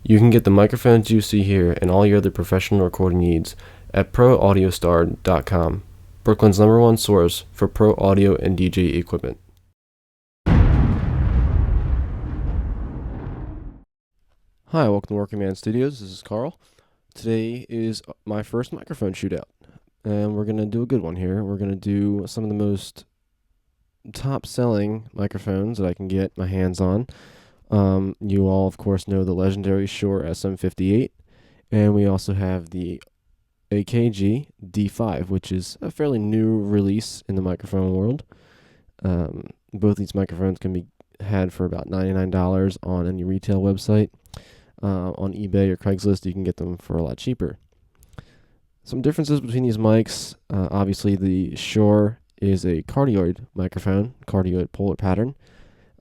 You can get the microphones you see here and all your other professional recording needs at proaudiostar.com, Brooklyn's #1 source for pro audio and DJ equipment. Hi, welcome to WorkingManStudios. This is Carl. Today is my first microphone shootout, and we're going to do a good one here. We're going to do some of the most top-selling microphones that I can get my hands on. You all, of course, know the legendary Shure SM58, and we also have the AKG D5, which is a fairly new release in the microphone world. Both these microphones can be had for about $99 on any retail website. On eBay or Craigslist, you can get them for a lot cheaper. Some differences between these mics. Obviously, the Shure is a cardioid microphone, cardioid polar pattern.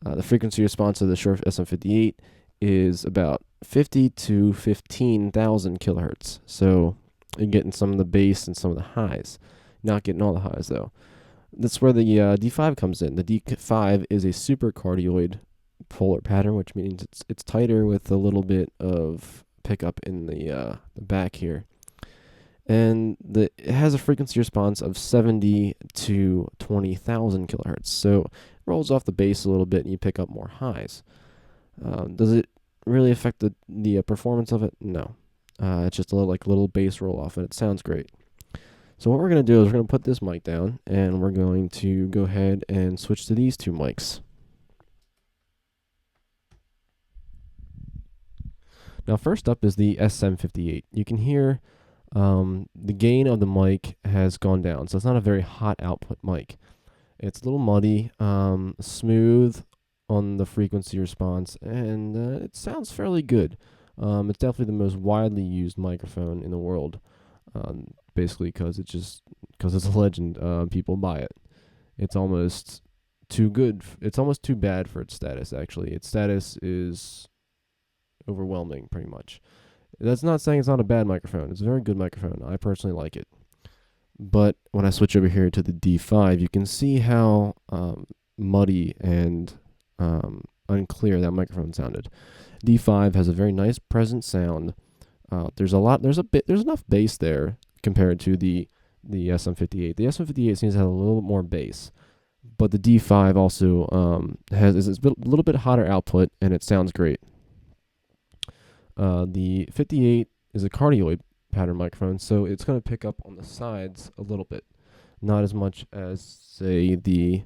The frequency response of the Shure SM58 is about 50 to 15,000 kilohertz. So you're getting some of the bass and some of the highs. Not getting all the highs, though. That's where the D5 comes in. The D5 is a super cardioid polar pattern, which means it's tighter with a little bit of pickup in the back here. And it has a frequency response of 70 to 20,000 kilohertz. So it rolls off the bass a little bit and you pick up more highs. Does it really affect the performance of it? No. It's just a little bass roll off and it sounds great. So what we're going to do is we're going to put this mic down and we're going to go ahead and switch to these two mics. Now first up is the SM58. You can hear the gain of the mic has gone down, so it's not a very hot output mic. It's a little muddy, smooth on the frequency response, and it sounds fairly good. It's definitely the most widely used microphone in the world, basically because it's a legend. People buy it. It's almost too good. It's almost too bad for its status, actually. Its status is overwhelming, pretty much. That's not saying it's not a bad microphone. It's a very good microphone. I personally like it. But when I switch over here to the D5, you can see how muddy and unclear that microphone sounded. D5 has a very nice present sound. There's enough bass there compared to the SM58. The SM58 seems to have a little bit more bass, but the D5 also has a little bit hotter output, and it sounds great. The 58 is a cardioid pattern microphone, so it's going to pick up on the sides a little bit. Not as much as, say, the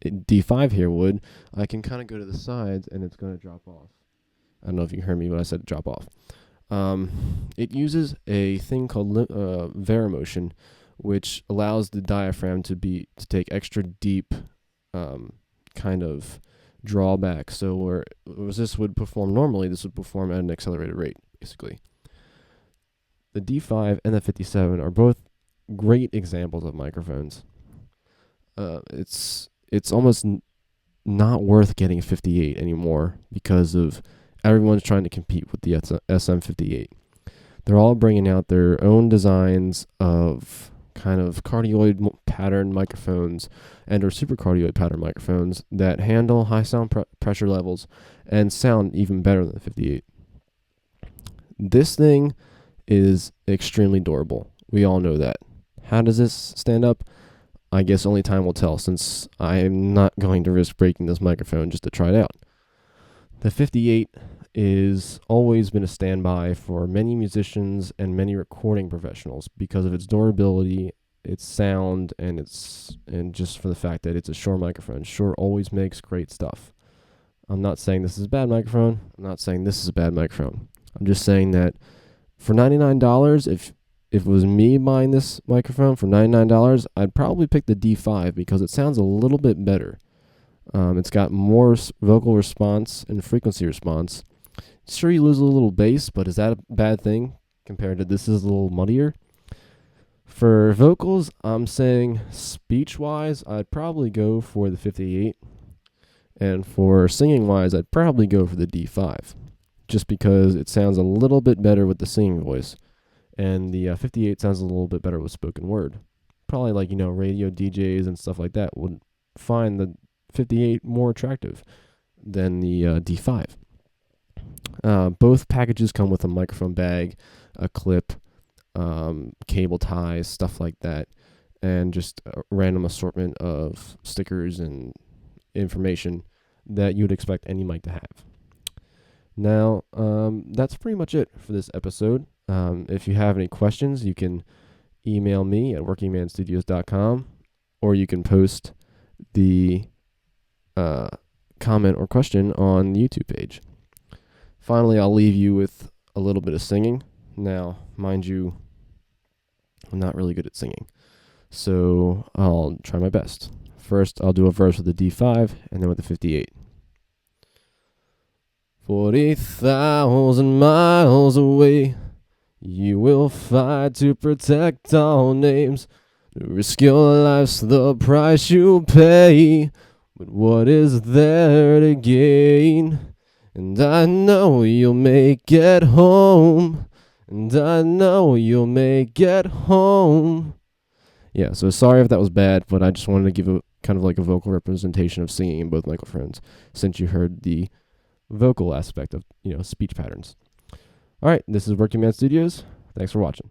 D5 here would. I can kind of go to the sides, and it's going to drop off. I don't know if you heard me when I said drop off. It uses a thing called varimotion, which allows the diaphragm to take extra deep kind of drawback. So where this would perform normally, this would perform at an accelerated rate, basically. The D5 and the 57 are both great examples of microphones. It's almost not worth getting a 58 anymore because of everyone's trying to compete with the SM58. They're all bringing out their own designs of kind of cardioid pattern microphones and or super cardioid pattern microphones that handle high sound pressure levels and sound even better than the 58. This thing is extremely durable. We all know that. How does this stand up? I guess only time will tell, since I am not going to risk breaking this microphone just to try it out. The 58 is always been a standby for many musicians and many recording professionals because of its durability, its sound, and just for the fact that it's a Shure microphone. Shure always makes great stuff. I'm not saying this is a bad microphone. I'm not saying this is a bad microphone. I'm just saying that for $99, if it was me buying this microphone for $99, I'd probably pick the D5 because it sounds a little bit better. It's got more vocal response and frequency response. Sure, you lose a little bass, but is that a bad thing compared to this is a little muddier? For vocals, I'm saying speech-wise, I'd probably go for the 58. And for singing-wise, I'd probably go for the D5. Just because it sounds a little bit better with the singing voice. And the 58 sounds a little bit better with spoken word. Probably radio DJs and stuff like that would find the 58 more attractive than the D5. Both packages come with a microphone bag, a clip, cable ties, stuff like that, and just a random assortment of stickers and information that you would expect any mic to have. Now, that's pretty much it for this episode. If you have any questions, you can email me at WorkingManStudios.com, or you can post the comment or question on the YouTube page. Finally, I'll leave you with a little bit of singing. Now, mind you, I'm not really good at singing, so I'll try my best. First, I'll do a verse with the D5, and then with the 58. 40,000 miles away, you will fight to protect our names. Risk your life's the price you pay, but what is there to gain? And I know you'll make it home, and I know you'll make it home. Yeah, so sorry if that was bad, but I just wanted to give a kind of like a vocal representation of singing in both microphones, since you heard the vocal aspect of, speech patterns. All right, this is Working Man Studios. Thanks for watching.